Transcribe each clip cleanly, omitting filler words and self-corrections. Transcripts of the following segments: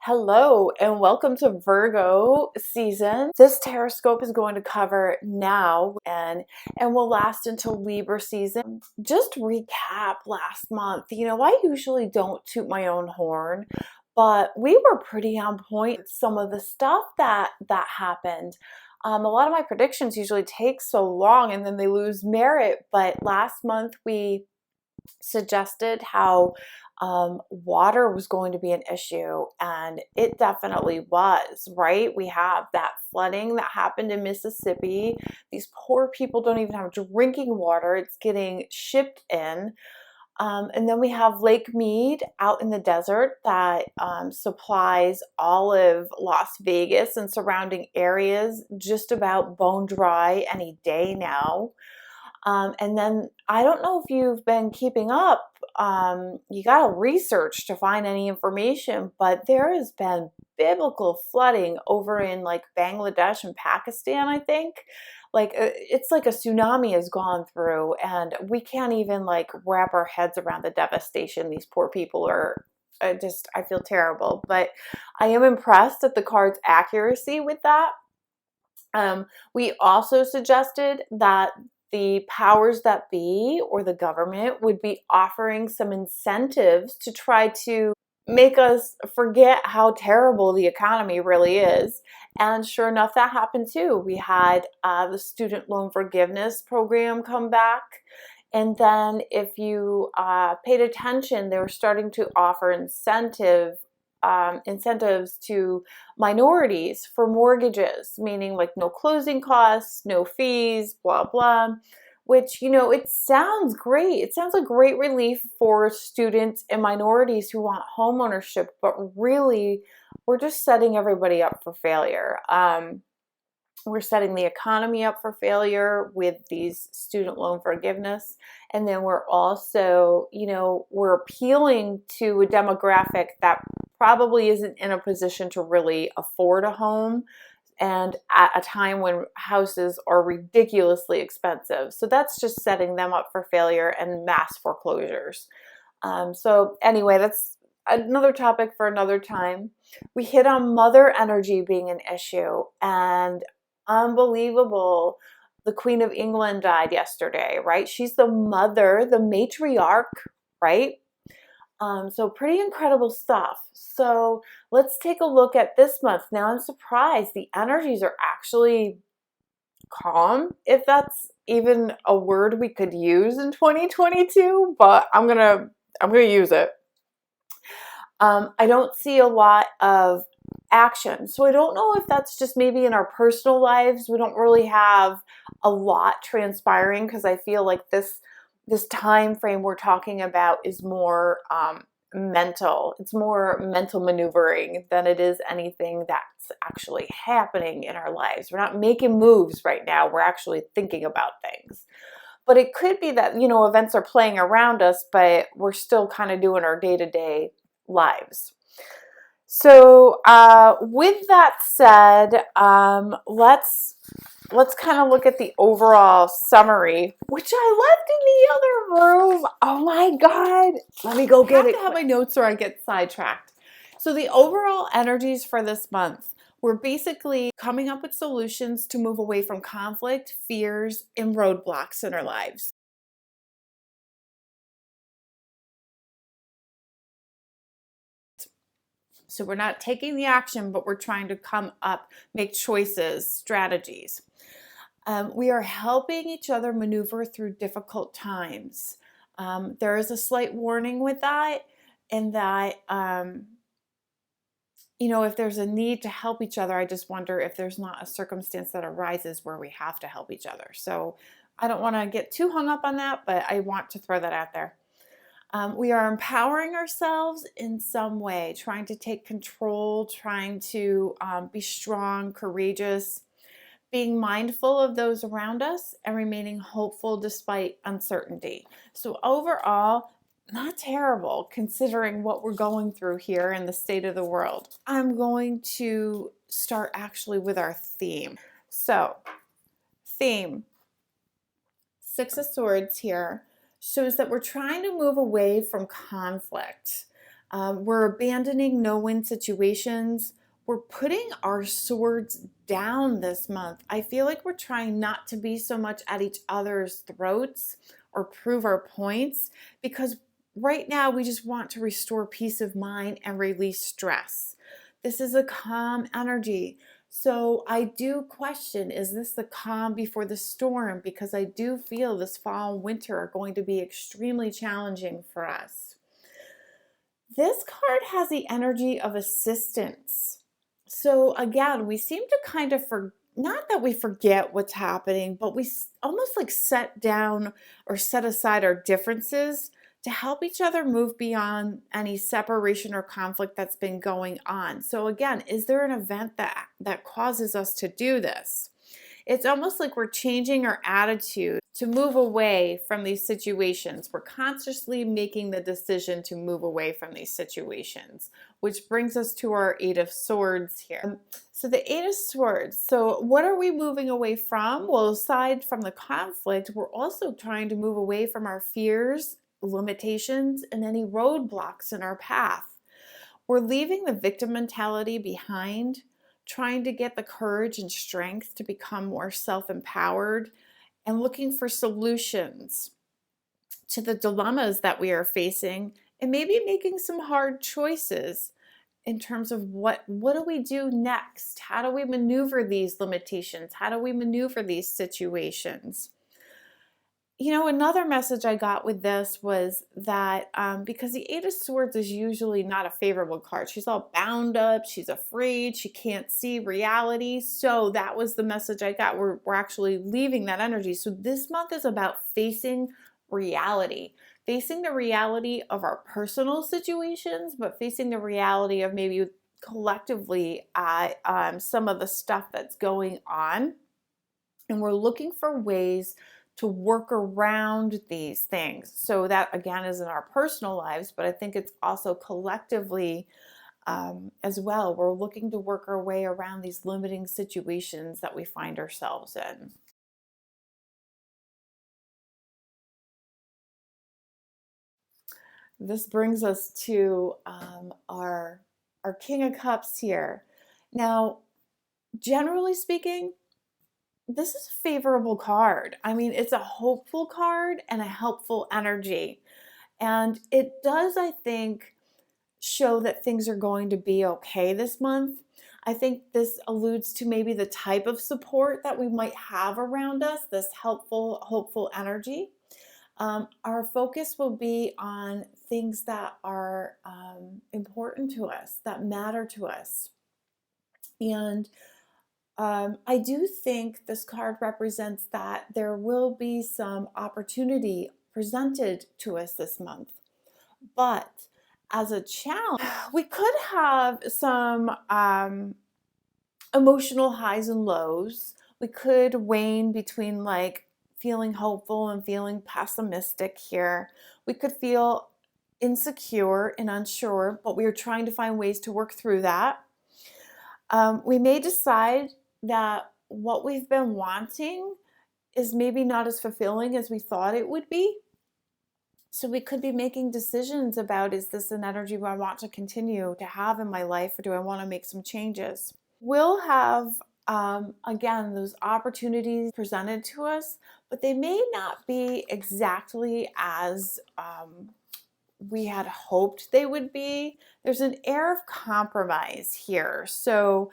Hello and welcome to Virgo season. This Tarotscope is going to cover now and will last until Libra season. Just recap last month. I usually don't toot my own horn, but we were pretty on point with some of the stuff that happened. A lot of my predictions usually take so long and then they lose merit, but last month we suggested how water was going to be an issue, and it definitely was, right? We have that flooding that happened in Mississippi. These poor people don't even have drinking water. It's getting shipped in. And then we have Lake Mead out in the desert that supplies all of Las Vegas and surrounding areas just about bone dry any day now. And then I don't know if you've been keeping up. You got to research to find any information, but there has been biblical flooding over in like Bangladesh and Pakistan, I think. It's like a tsunami has gone through, and we can't even like wrap our heads around the devastation. These poor people are I feel terrible, but I am impressed at the card's accuracy with that. We also suggested that the powers that be or the government would be offering some incentives to try to make us forget how terrible the economy really is. And sure enough, that happened too. We had the student loan forgiveness program come back. And then if you paid attention, they were starting to offer incentives to minorities for mortgages, meaning like no closing costs, no fees, blah, blah, which, it sounds great. It sounds like great relief for students and minorities who want home ownership, but really we're just setting everybody up for failure. We're setting the economy up for failure with these student loan forgiveness. And then we're also, we're appealing to a demographic that probably isn't in a position to really afford a home, and at a time when houses are ridiculously expensive. So that's just setting them up for failure and mass foreclosures. So anyway, that's another topic for another time. We hit on mother energy being an issue, and unbelievable. The Queen of England died yesterday, right? She's the mother, the matriarch, right? So pretty incredible stuff. So let's take a look at this month. Now I'm surprised the energies are actually calm, if that's even a word we could use in 2022, but I'm gonna use it. I don't see a lot of action. So I don't know if that's just maybe in our personal lives. We don't really have a lot transpiring, because I feel like this time frame we're talking about is more mental. It's more mental maneuvering than it is anything that's actually happening in our lives. We're not making moves right now. We're actually thinking about things. But it could be that, events are playing around us, but we're still kind of doing our day-to-day lives. So with that said, let's kind of look at the overall summary, which I left in the other room. Oh my God. Let me go get it. I have to have my notes or I get sidetracked. So the overall energies for this month, we're basically coming up with solutions to move away from conflict, fears, and roadblocks in our lives. So we're not taking the action, but we're trying to come up, make choices, strategies. We are helping each other maneuver through difficult times. There is a slight warning with that, in that, if there's a need to help each other, I just wonder if there's not a circumstance that arises where we have to help each other. So I don't want to get too hung up on that, but I want to throw that out there. We are empowering ourselves in some way, trying to take control, trying to be strong, courageous, being mindful of those around us, and remaining hopeful despite uncertainty. So overall, not terrible considering what we're going through here in the state of the world. I'm going to start actually with our theme. So, theme, Six of Swords here, shows that we're trying to move away from conflict. We're abandoning no-win situations. We're putting our swords down this month. I feel like we're trying not to be so much at each other's throats or prove our points, because right now we just want to restore peace of mind and release stress. This is a calm energy. So I do question, is this the calm before the storm? Because I do feel this fall and winter are going to be extremely challenging for us. This card has the energy of assistance. So again, we seem to kind of not that we forget what's happening, but we almost like set down or set aside our differences to help each other move beyond any separation or conflict that's been going on. So again, is there an event that causes us to do this? It's almost like we're changing our attitude to move away from these situations. We're consciously making the decision to move away from these situations, which brings us to our Eight of Swords here. So the Eight of Swords, so what are we moving away from? Well, aside from the conflict, we're also trying to move away from our fears, limitations, and any roadblocks in our path. We're leaving the victim mentality behind, trying to get the courage and strength to become more self-empowered, and looking for solutions to the dilemmas that we are facing, and maybe making some hard choices in terms of what do we do next? How do we maneuver these limitations? How do we maneuver these situations? You know, another message I got with this was that because the Eight of Swords is usually not a favorable card. She's all bound up. She's afraid. She can't see reality. So that was the message I got. We're actually leaving that energy. So this month is about facing reality. Facing the reality of our personal situations, but facing the reality of maybe collectively some of the stuff that's going on. And we're looking for ways to work around these things. So that again is in our personal lives, but I think it's also collectively as well. We're looking to work our way around these limiting situations that we find ourselves in. This brings us to our King of Cups here. Now, generally speaking, this is a favorable card. I mean, it's a hopeful card and a helpful energy. And it does, I think, show that things are going to be okay this month. I think this alludes to maybe the type of support that we might have around us, this helpful, hopeful energy. Our focus will be on things that are important to us, that matter to us. And I do think this card represents that there will be some opportunity presented to us this month. But as a challenge, we could have some emotional highs and lows. We could wane between like feeling hopeful and feeling pessimistic here. We could feel insecure and unsure, but we are trying to find ways to work through that. We may decide that what we've been wanting is maybe not as fulfilling as we thought it would be. So we could be making decisions about, is this an energy I want to continue to have in my life, or do I want to make some changes? We'll have, again, those opportunities presented to us, but they may not be exactly as we had hoped they would be. There's an air of compromise here. So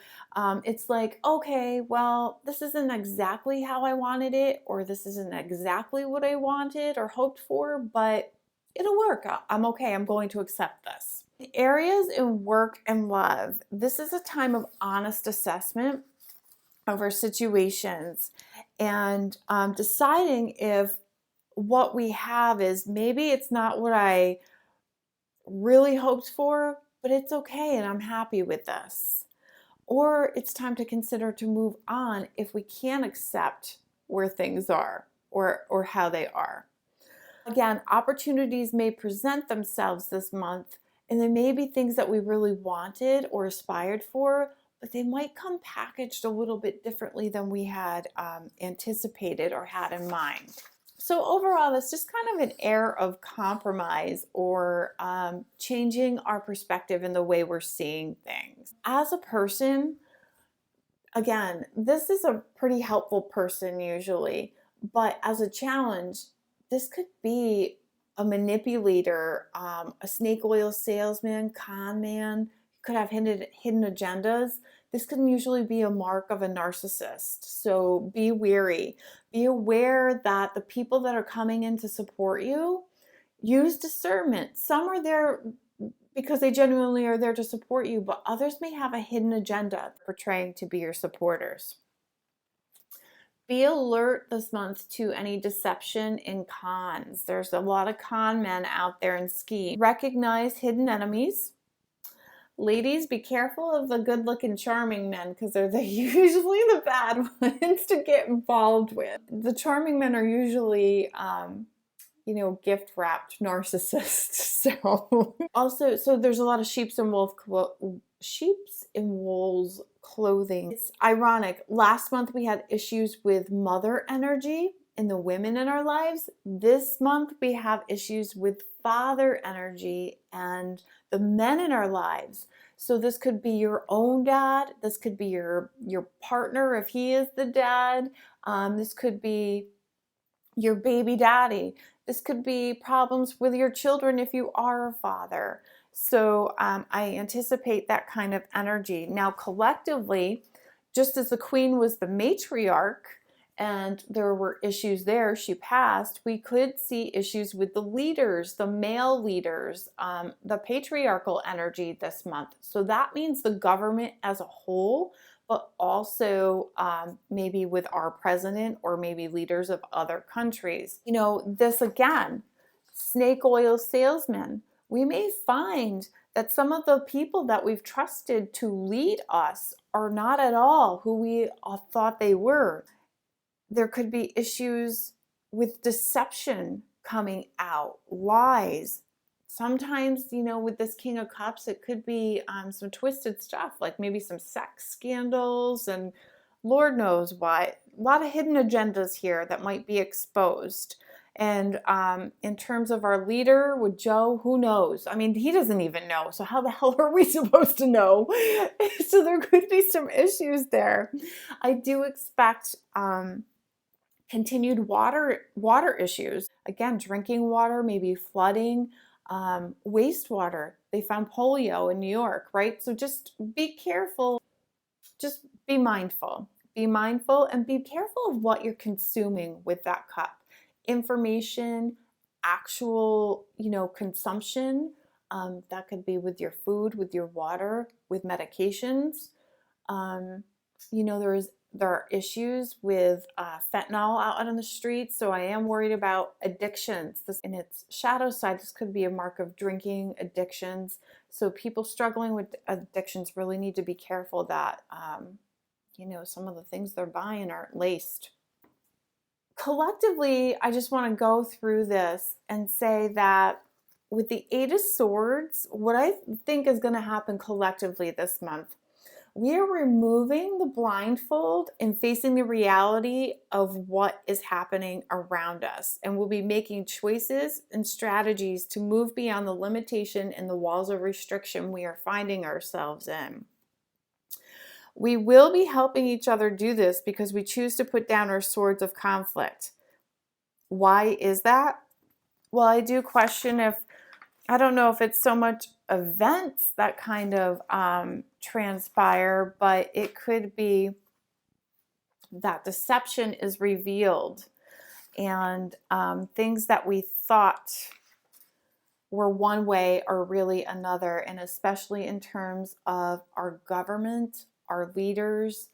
it's like, okay, well, this isn't exactly how I wanted it, or this isn't exactly what I wanted or hoped for, but it'll work. I'm okay. I'm going to accept this. The areas in work and love, this is a time of honest assessment of our situations and deciding if what we have is maybe it's not what I really hoped for, but it's okay and I'm happy with this. Or it's time to consider to move on if we can't accept where things are or how they are. Again, opportunities may present themselves this month, and there may be things that we really wanted or aspired for, but they might come packaged a little bit differently than we had anticipated or had in mind. So overall, that's just kind of an air of compromise or changing our perspective in the way we're seeing things. As a person, again, this is a pretty helpful person usually, but as a challenge, this could be a manipulator, a snake oil salesman, con man, could have hidden agendas. This can usually be a mark of a narcissist. So be wary. Be aware that the people that are coming in to support you use discernment. Some are there because they genuinely are there to support you, but others may have a hidden agenda portraying to be your supporters. Be alert this month to any deception and cons. There's a lot of con men out there and schemes. Recognize hidden enemies. Ladies, be careful of the good-looking, charming men because they're usually the bad ones to get involved with. The charming men are usually gift wrapped narcissists. So also, so there's a lot of sheep's and wolves clothing. It's ironic. Last month we had issues with mother energy in the women in our lives. This month we have issues with father energy and the men in our lives. So this could be your own dad. This could be your partner if he is the dad. This could be your baby daddy. This could be problems with your children if you are a father. So I anticipate that kind of energy. Now, collectively, just as the queen was the matriarch and there were issues there, she passed, we could see issues with the leaders, the male leaders, the patriarchal energy this month. So that means the government as a whole, but also maybe with our president or maybe leaders of other countries. This again, snake oil salesman. We may find that some of the people that we've trusted to lead us are not at all who we thought they were. There could be issues with deception coming out, lies. Sometimes, with this King of Cups, it could be some twisted stuff, like maybe some sex scandals and Lord knows why. A lot of hidden agendas here that might be exposed. And in terms of our leader with Joe, who knows? I mean, he doesn't even know. So how the hell are we supposed to know? So there could be some issues there. I do expect continued water issues. Again, drinking water, maybe flooding, wastewater. They found polio in New York, right? So just be careful. Just be mindful. Be mindful and be careful of what you're consuming with that cup. Information, actual, consumption. That could be with your food, with your water, with medications. There are issues with fentanyl out on the streets, so I am worried about addictions. This, in its shadow side, this could be a mark of drinking addictions. So people struggling with addictions really need to be careful that, some of the things they're buying aren't laced. Collectively, I just want to go through this and say that with the Eight of Swords, what I think is going to happen collectively this month, we are removing the blindfold and facing the reality of what is happening around us. And we'll be making choices and strategies to move beyond the limitation and the walls of restriction we are finding ourselves in. We will be helping each other do this because we choose to put down our swords of conflict. Why is that? Well, I do question I don't know if it's so much events that kind of transpire, but it could be that deception is revealed and things that we thought were one way are really another, and especially in terms of our government, our leaders.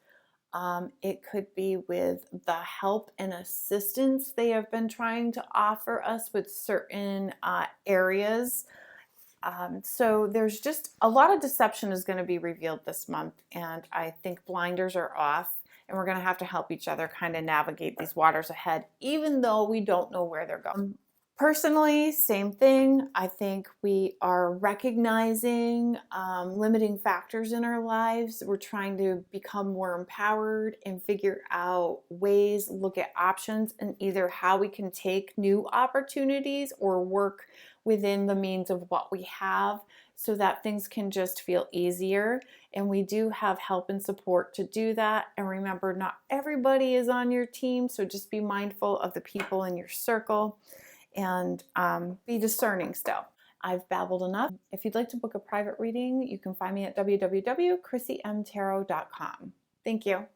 It could be with the help and assistance they have been trying to offer us with certain areas. So there's just a lot of deception is going to be revealed this month, and I think blinders are off, and we're going to have to help each other kind of navigate these waters ahead, even though we don't know where they're going. Personally, same thing. I think we are recognizing limiting factors in our lives. We're trying to become more empowered and figure out ways, look at options, and either how we can take new opportunities or work within the means of what we have so that things can just feel easier. And we do have help and support to do that. And remember, not everybody is on your team, so just be mindful of the people in your circle and be discerning still. I've babbled enough. If you'd like to book a private reading, you can find me at www.chrissymtarot.com. Thank you.